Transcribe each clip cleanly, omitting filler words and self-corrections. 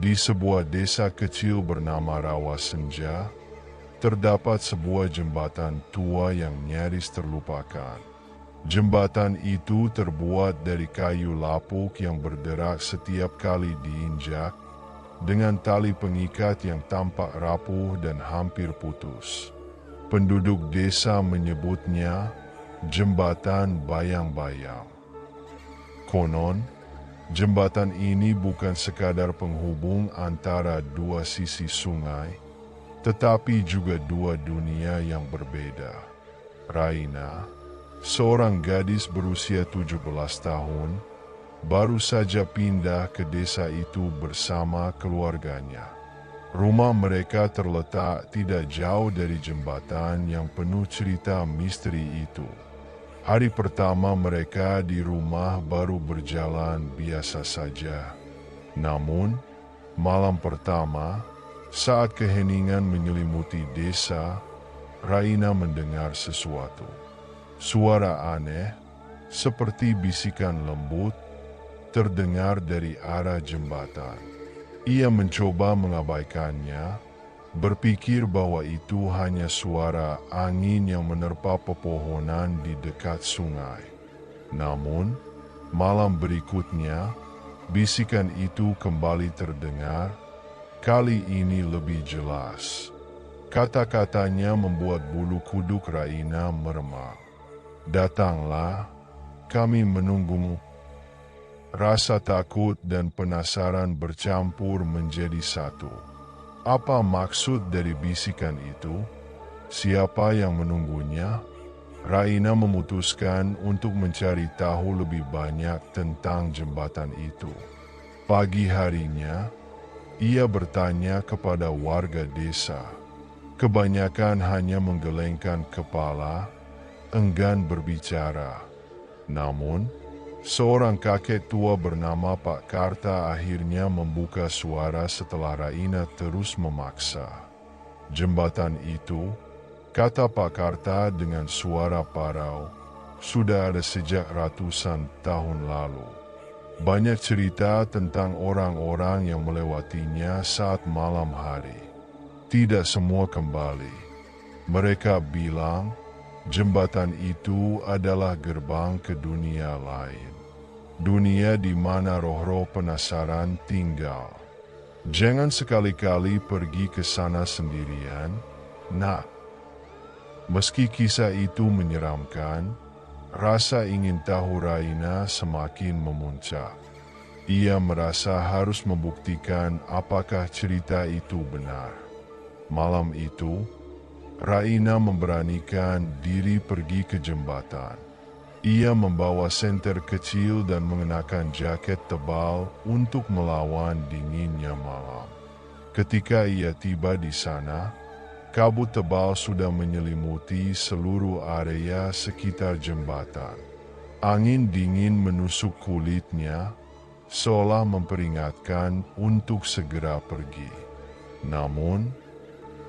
Di sebuah desa kecil bernama Rawasenja, terdapat sebuah jembatan tua yang nyaris terlupakan. Jembatan itu terbuat dari kayu lapuk yang berderak setiap kali diinjak, dengan tali pengikat yang tampak rapuh dan hampir putus. Penduduk desa menyebutnya jembatan bayang-bayang. Konon, jembatan ini bukan sekadar penghubung antara dua sisi sungai, tetapi juga dua dunia yang berbeda. Raina, seorang gadis berusia 17 tahun, baru saja pindah ke desa itu bersama keluarganya. Rumah mereka terletak tidak jauh dari jembatan yang penuh cerita misteri itu. Hari pertama mereka di rumah baru berjalan biasa saja. Namun, malam pertama, saat keheningan menyelimuti desa, Raina mendengar sesuatu. Suara aneh, seperti bisikan lembut, terdengar dari arah jembatan. Ia mencoba mengabaikannya, berpikir bahwa itu hanya suara angin yang menerpa pepohonan di dekat sungai. Namun, malam berikutnya, bisikan itu kembali terdengar, kali ini lebih jelas. Kata-katanya membuat bulu kuduk Raina meremang. "Datanglah, kami menunggumu." Rasa takut dan penasaran bercampur menjadi satu. Apa maksud dari bisikan itu? Siapa yang menunggunya? Raina memutuskan untuk mencari tahu lebih banyak tentang jembatan itu. Pagi harinya, ia bertanya kepada warga desa. Kebanyakan hanya menggelengkan kepala, enggan berbicara. Namun, seorang kakek tua bernama Pak Karta akhirnya membuka suara setelah Raina terus memaksa. "Jembatan itu," kata Pak Karta dengan suara parau, "sudah ada sejak ratusan tahun lalu. Banyak cerita tentang orang-orang yang melewatinya saat malam hari. Tidak semua kembali. Mereka bilang jembatan itu adalah gerbang ke dunia lain. Dunia di mana roh-roh penasaran tinggal. Jangan sekali-kali pergi ke sana sendirian, nak." Meski kisah itu menyeramkan, rasa ingin tahu Raina semakin memuncak. Ia merasa harus membuktikan apakah cerita itu benar. Malam itu, Raina memberanikan diri pergi ke jembatan. Ia membawa senter kecil dan mengenakan jaket tebal untuk melawan dinginnya malam. Ketika ia tiba di sana, kabut tebal sudah menyelimuti seluruh area sekitar jembatan. Angin dingin menusuk kulitnya, seolah memperingatkan untuk segera pergi. Namun,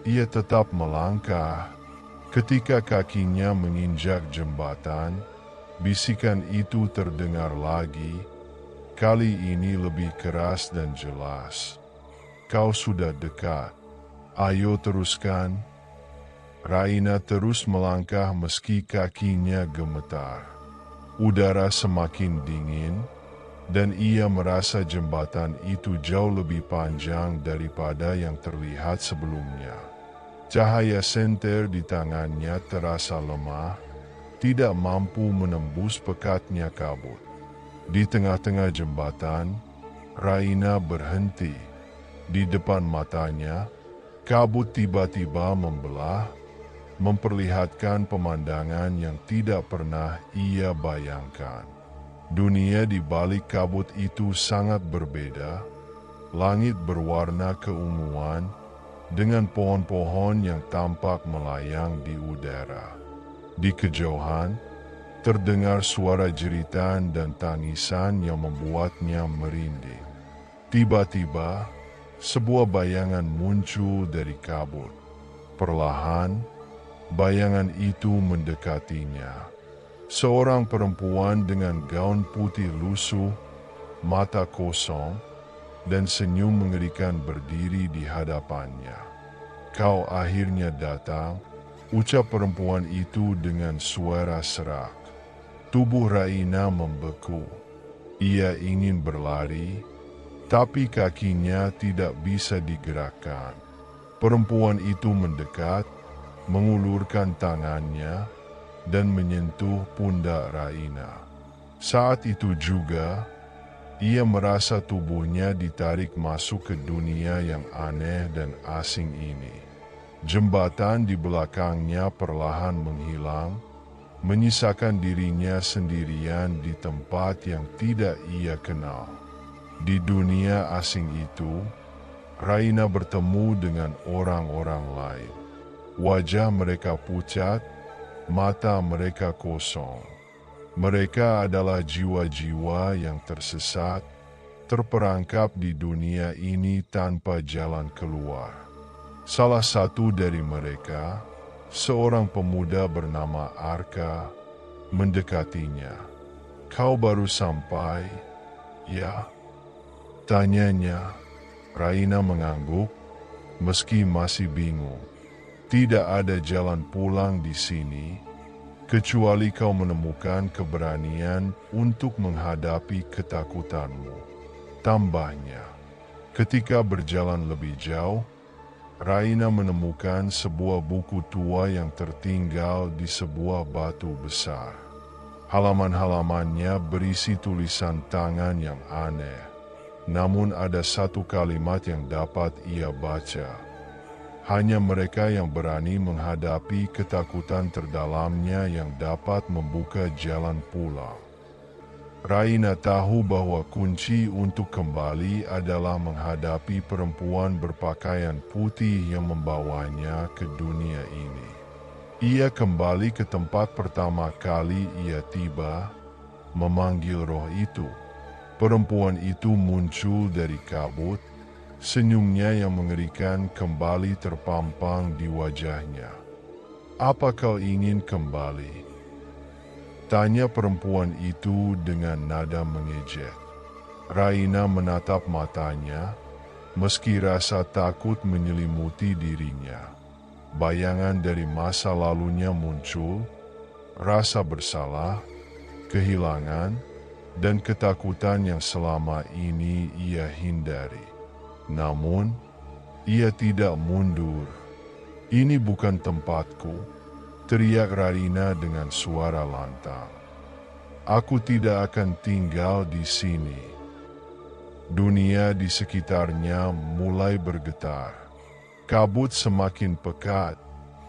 ia tetap melangkah. Ketika kakinya menginjak jembatan, bisikan itu terdengar lagi, kali ini lebih keras dan jelas. "Kau sudah dekat. Ayo teruskan." Raina terus melangkah meski kakinya gemetar. Udara semakin dingin, dan ia merasa jembatan itu jauh lebih panjang daripada yang terlihat sebelumnya. Cahaya senter di tangannya terasa lemah, tidak mampu menembus pekatnya kabut. Di tengah-tengah jembatan, Raina berhenti. Di depan matanya, kabut tiba-tiba membelah, memperlihatkan pemandangan yang tidak pernah ia bayangkan. Dunia di balik kabut itu sangat berbeda. Langit berwarna keunguan, dengan pohon-pohon yang tampak melayang di udara. Di kejauhan, terdengar suara jeritan dan tangisan yang membuatnya merinding. Tiba-tiba, sebuah bayangan muncul dari kabut. Perlahan, bayangan itu mendekatinya. Seorang perempuan dengan gaun putih lusuh, mata kosong, dan senyum mengerikan berdiri di hadapannya. "Kau akhirnya datang," ucap perempuan itu dengan suara serak. Tubuh Raina membeku. Ia ingin berlari, tapi kakinya tidak bisa digerakkan. Perempuan itu mendekat, mengulurkan tangannya, dan menyentuh pundak Raina. Saat itu juga, ia merasa tubuhnya ditarik masuk ke dunia yang aneh dan asing ini. Jembatan di belakangnya perlahan menghilang, menyisakan dirinya sendirian di tempat yang tidak ia kenal. Di dunia asing itu, Raina bertemu dengan orang-orang lain. Wajah mereka pucat, mata mereka kosong. Mereka adalah jiwa-jiwa yang tersesat, terperangkap di dunia ini tanpa jalan keluar. Salah satu dari mereka, seorang pemuda bernama Arka, mendekatinya. "Kau baru sampai, ya?" tanyanya. Raina mengangguk, meski masih bingung. "Tidak ada jalan pulang di sini, kecuali kau menemukan keberanian untuk menghadapi ketakutanmu," tambahnya. Ketika berjalan lebih jauh, Raina menemukan sebuah buku tua yang tertinggal di sebuah batu besar. Halaman-halamannya berisi tulisan tangan yang aneh, namun ada satu kalimat yang dapat ia baca. Hanya mereka yang berani menghadapi ketakutan terdalamnya yang dapat membuka jalan pulang. Raina tahu bahwa kunci untuk kembali adalah menghadapi perempuan berpakaian putih yang membawanya ke dunia ini. Ia kembali ke tempat pertama kali ia tiba, memanggil roh itu. Perempuan itu muncul dari kabut. Senyumnya yang mengerikan kembali terpampang di wajahnya. "Apa kau ingin kembali?" tanya perempuan itu dengan nada mengejek. Raina menatap matanya, meski rasa takut menyelimuti dirinya. Bayangan dari masa lalunya muncul, rasa bersalah, kehilangan, dan ketakutan yang selama ini ia hindari. Namun, ia tidak mundur. "Ini bukan tempatku," teriak Raina dengan suara lantang. "Aku tidak akan tinggal di sini." Dunia di sekitarnya mulai bergetar. Kabut semakin pekat,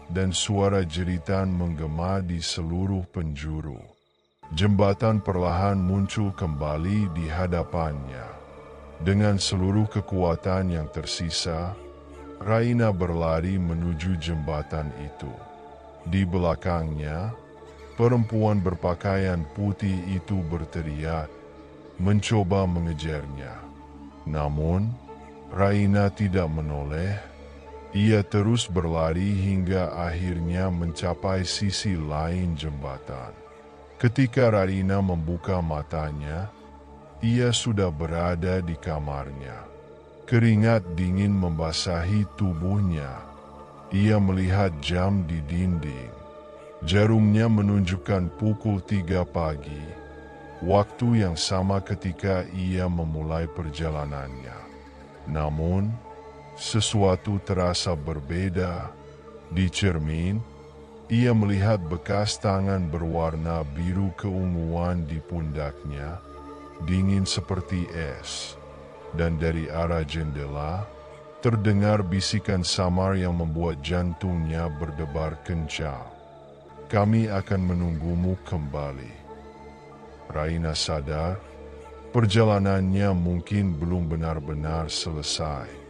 dan suara jeritan menggema di seluruh penjuru. Jembatan perlahan muncul kembali di hadapannya. Dengan seluruh kekuatan yang tersisa, Raina berlari menuju jembatan itu. Di belakangnya, perempuan berpakaian putih itu berteriak, mencoba mengejarnya. Namun, Raina tidak menoleh. Ia terus berlari hingga akhirnya mencapai sisi lain jembatan. Ketika Raina membuka matanya, ia sudah berada di kamarnya. Keringat dingin membasahi tubuhnya. Ia melihat jam di dinding. Jarumnya menunjukkan pukul 3 pagi, waktu yang sama ketika ia memulai perjalanannya. Namun, sesuatu terasa berbeda. Di cermin, ia melihat bekas tangan berwarna biru keunguan di pundaknya, dingin seperti es, dan dari arah jendela terdengar bisikan samar yang membuat jantungnya berdebar kencang. "Kami akan menunggumu kembali." Raina sadar perjalanannya mungkin belum benar-benar selesai.